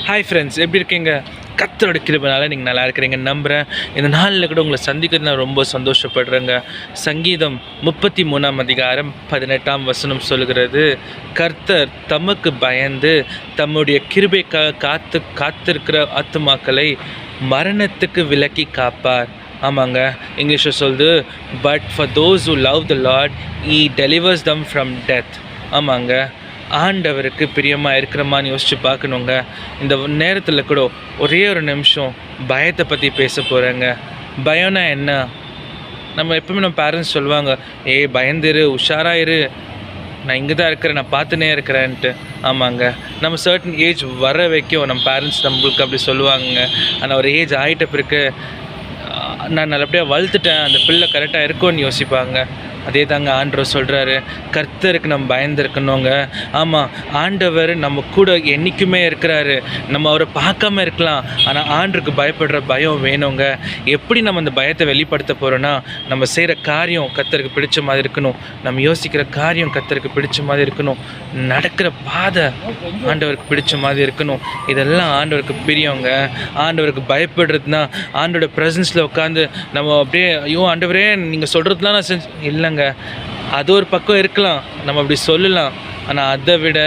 Hi friends, எப்படி இருக்கீங்க? கர்த்தரோட கிருபைனால நீங்கள் நல்லா இருக்கிறீங்க நம்புகிறேன். இந்த நாளில் கூட உங்களை சந்திக்கிறது நான் ரொம்ப சந்தோஷப்படுறேங்க. சங்கீதம் 33ஆம் அதிகாரம் 18ஆம் வசனம் சொல்கிறது, கர்த்தர் தமக்கு பயந்து தம்முடைய கிருபைக்காக காத்திருக்கிற ஆத்துமாக்களை மரணத்துக்கு விலக்கி காப்பார். ஆமாங்க, இங்கிலீஷில் சொல்லுது, but for those who love the Lord he delivers them from death. ஆமாங்க, ஆண்டவருக்கு பிரியமாக இருக்கிறமான்னு யோசித்து பார்க்கணுங்க. இந்த நேரத்தில் கூட ஒரே ஒரு நிமிஷம் பயத்தை பற்றி பேச போகிறேங்க. பயம்னா என்ன? நம்ம எப்பவுமே நம்ம பேரண்ட்ஸ் சொல்லுவாங்க, பயந்துரு, உஷாராயிரு, நான் இங்கே தான் இருக்கிறேன், நான் பார்த்துனே இருக்கிறேன்ட்டு. ஆமாங்க, நம்ம சர்டன் ஏஜ் வர வைக்கும் நம்ம பேரண்ட்ஸ் நம்மளுக்கு அப்படி சொல்லுவாங்க. ஆனால் ஒரு ஏஜ் ஆகிட்ட பிறகு நான் நல்லபடியாக வளர்த்துட்டேன், அந்த பிள்ளை கரெக்டாக இருக்கும்னு யோசிப்பாங்க. அதே தாங்க ஆண்டவர் சொல்கிறாரு, கர்த்தருக்கு நம்ம பயந்துருக்கணுங்க. ஆமாம், ஆண்டவர் நம்ம கூட என்றைக்குமே இருக்கிறாரு. நம்ம அவரை பார்க்காம இருக்கலாம், ஆனால் ஆண்டருக்கு பயப்படுற பயம் வேணுங்க. எப்படி நம்ம அந்த பயத்தை வெளிப்படுத்த போகிறோன்னா, நம்ம செய்கிற காரியம் கர்த்தருக்கு பிடிச்ச மாதிரி இருக்கணும், நம்ம யோசிக்கிற காரியம் கர்த்தருக்கு பிடிச்ச மாதிரி இருக்கணும், நடக்கிற பாதை ஆண்டவருக்கு பிடிச்ச மாதிரி இருக்கணும். இதெல்லாம் ஆண்டவருக்கு பிரியங்க. ஆண்டவருக்கு பயப்படுறதுனா ஆண்டோட ப்ரெசன்ஸில் உட்காந்து நம்ம அப்படியே, ஐயோ ஆண்டவரே நீங்கள் சொல்கிறதுலாம் நான் செஞ்சு இல்லைங்க. அது ஒரு பக்கம் இருக்கலாம், நம்ம அப்படி சொல்லலாம். ஆனால் அதை விட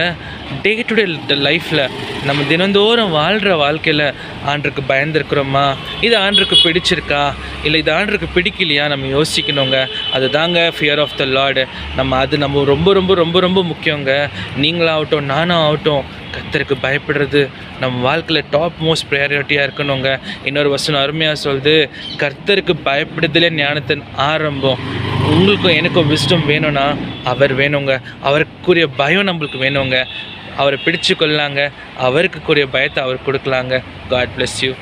டே டு டே லைஃப்பில் நம்ம தினந்தோறும் வாழ்கிற வாழ்க்கையில் ஆண்டருக்கு பயந்துருக்குறோமா, இது ஆண்டருக்கு பிடிச்சிருக்கா, இல்லை இது ஆண்டருக்கு பிடிக்கலையா, நம்ம யோசிக்கணுங்க. அது தாங்க ஃபியர் ஆஃப் த லார்டு. நம்ம ரொம்ப ரொம்ப ரொம்ப ரொம்ப முக்கியங்க. நீங்களாகட்டும் நானும் ஆகட்டும், கர்த்தருக்கு பயப்படுறது நம்ம வாழ்க்கையில் டாப் மோஸ்ட் ப்ரையாரிட்டியாக இருக்கணுங்க. இன்னொரு வசனம் அருமையாக சொல்லுது, கர்த்தருக்கு பயப்படுறதுலே ஞானத்தின் ஆரம்பம். உங்களுக்கும் எனக்கும் விஸ்டம் வேணும்னா அவர் வேணுங்க. அவருக்குரிய பயம் நம்மளுக்கு வேணுங்க. அவரை பிடிச்சு கொள்ளாங்க, அவருக்குரிய பயத்தை அவர் கொடுக்கலாங்க. God bless you.